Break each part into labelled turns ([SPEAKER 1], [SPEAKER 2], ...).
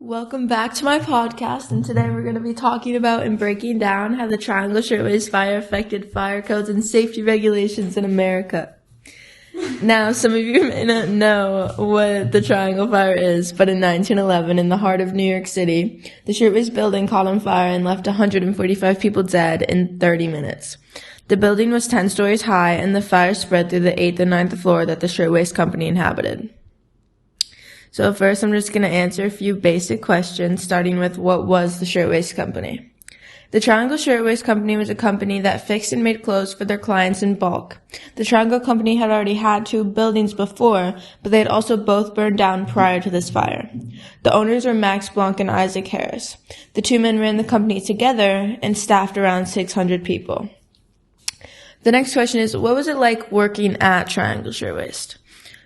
[SPEAKER 1] Welcome back to my podcast, and today we're going to be talking about and breaking down how the Triangle Shirtwaist fire affected fire codes and safety regulations in America. Now, some of you may not know what the Triangle Fire is, but in 1911, in the heart of New York City, the Shirtwaist building caught on fire and left 145 people dead in 30 minutes. The building was 10 stories high, and the fire spread through the 8th and 9th floor that the Shirtwaist Company inhabited. So first, I'm just going to answer a few basic questions, starting with what was the Shirtwaist Company? The Triangle Shirtwaist Company was a company that fixed and made clothes for their clients in bulk. The Triangle Company had already had 2 buildings before, but they had also both burned down prior to this fire. The owners were Max Blanc and Isaac Harris. The 2 men ran the company together and staffed around 600 people. The next question is, what was it like working at Triangle Shirtwaist?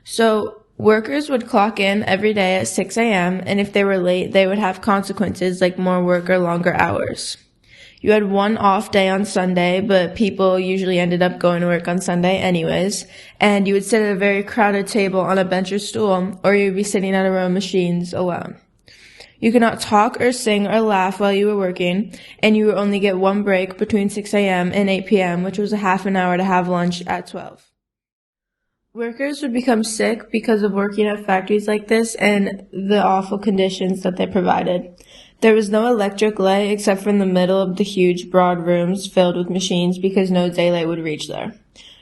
[SPEAKER 1] So, workers would clock in every day at 6 a.m., and if they were late, they would have consequences like more work or longer hours. You had one off day on Sunday, but people usually ended up going to work on Sunday anyways, and you would sit at a very crowded table on a bench or stool, or you would be sitting at a row of machines alone. You could not talk or sing or laugh while you were working, and you would only get one break between 6 a.m. and 8 p.m., which was a half an hour to have lunch at 12. Workers would become sick because of working at factories like this and the awful conditions that they provided. There was no electric light except for in the middle of the huge, broad rooms filled with machines because no daylight would reach there.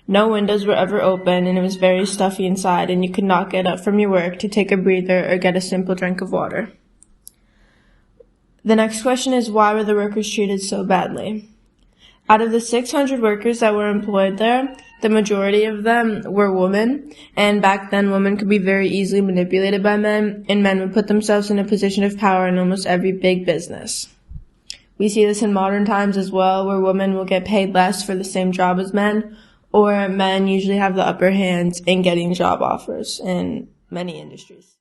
[SPEAKER 1] No windows were ever open, and it was very stuffy inside, and you could not get up from your work to take a breather or get a simple drink of water. The next question is, why were the workers treated so badly? Out of the 600 workers that were employed there, the majority of them were women, and back then women could be very easily manipulated by men, and men would put themselves in a position of power in almost every big business. We see this in modern times as well, where women will get paid less for the same job as men, or men usually have the upper hand in getting job offers in many industries.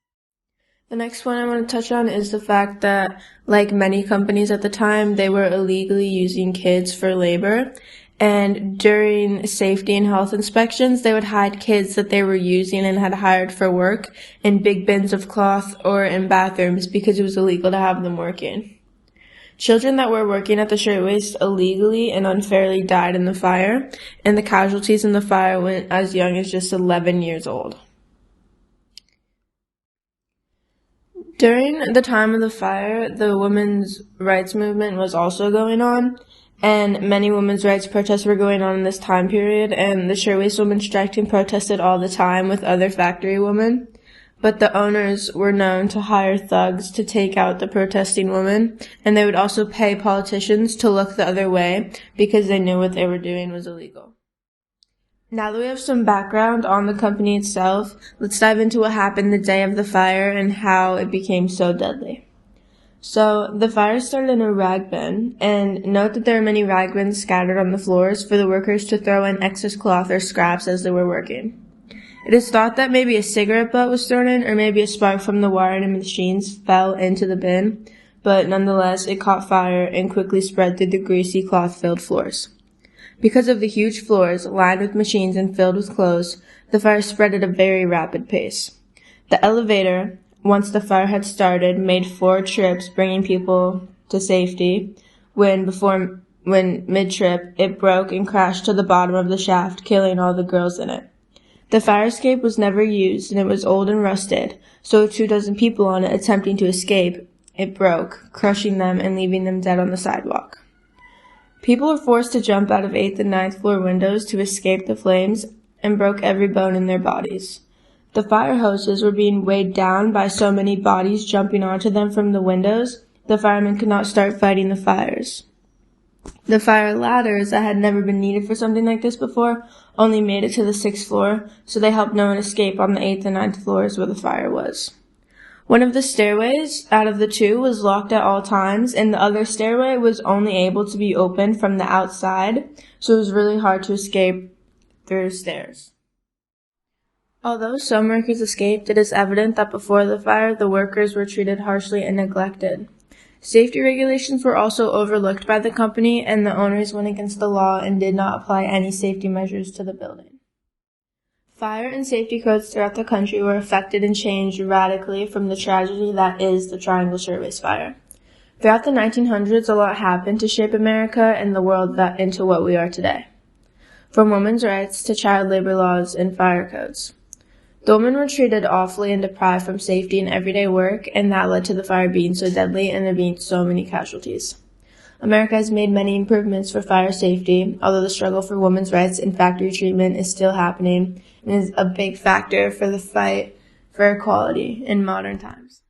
[SPEAKER 1] The next one I want to touch on is the fact that, like many companies at the time, they were illegally using kids for labor, and during safety and health inspections, they would hide kids that they were using and had hired for work in big bins of cloth or in bathrooms because it was illegal to have them working. Children that were working at the Shirtwaist illegally and unfairly died in the fire, and the casualties in the fire went as young as just 11 years old. During the time of the fire, the women's rights movement was also going on, and many women's rights protests were going on in this time period, and the Shirtwaist women striked and protested all the time with other factory women. But the owners were known to hire thugs to take out the protesting women, and they would also pay politicians to look the other way because they knew what they were doing was illegal. Now that we have some background on the company itself, let's dive into what happened the day of the fire and how it became so deadly. So, the fire started in a rag bin, and note that there are many rag bins scattered on the floors for the workers to throw in excess cloth or scraps as they were working. It is thought that maybe a cigarette butt was thrown in, or maybe a spark from the wiring and machines fell into the bin, but nonetheless, it caught fire and quickly spread through the greasy cloth-filled floors. Because of the huge floors, lined with machines and filled with clothes, the fire spread at a very rapid pace. The elevator, once the fire had started, made 4 trips bringing people to safety, when mid-trip, it broke and crashed to the bottom of the shaft, killing all the girls in it. The fire escape was never used, and it was old and rusted, so with 24 people on it attempting to escape, it broke, crushing them and leaving them dead on the sidewalk. People were forced to jump out of 8th and 9th floor windows to escape the flames and broke every bone in their bodies. The fire hoses were being weighed down by so many bodies jumping onto them from the windows, the firemen could not start fighting the fires. The fire ladders that had never been needed for something like this before only made it to the 6th floor, so they helped no one escape on the 8th and 9th floors where the fire was. One of the stairways out of the 2 was locked at all times, and the other stairway was only able to be opened from the outside, so it was really hard to escape through stairs. Although some workers escaped, it is evident that before the fire, the workers were treated harshly and neglected. Safety regulations were also overlooked by the company, and the owners went against the law and did not apply any safety measures to the building. Fire and safety codes throughout the country were affected and changed radically from the tragedy that is the Triangle Shirtwaist Fire. Throughout the 1900s, a lot happened to shape America and the world into what we are today, from women's rights to child labor laws and fire codes. The women were treated awfully and deprived from safety in everyday work, and that led to the fire being so deadly and there being so many casualties. America has made many improvements for fire safety, although the struggle for women's rights and factory treatment is still happening and is a big factor for the fight for equality in modern times.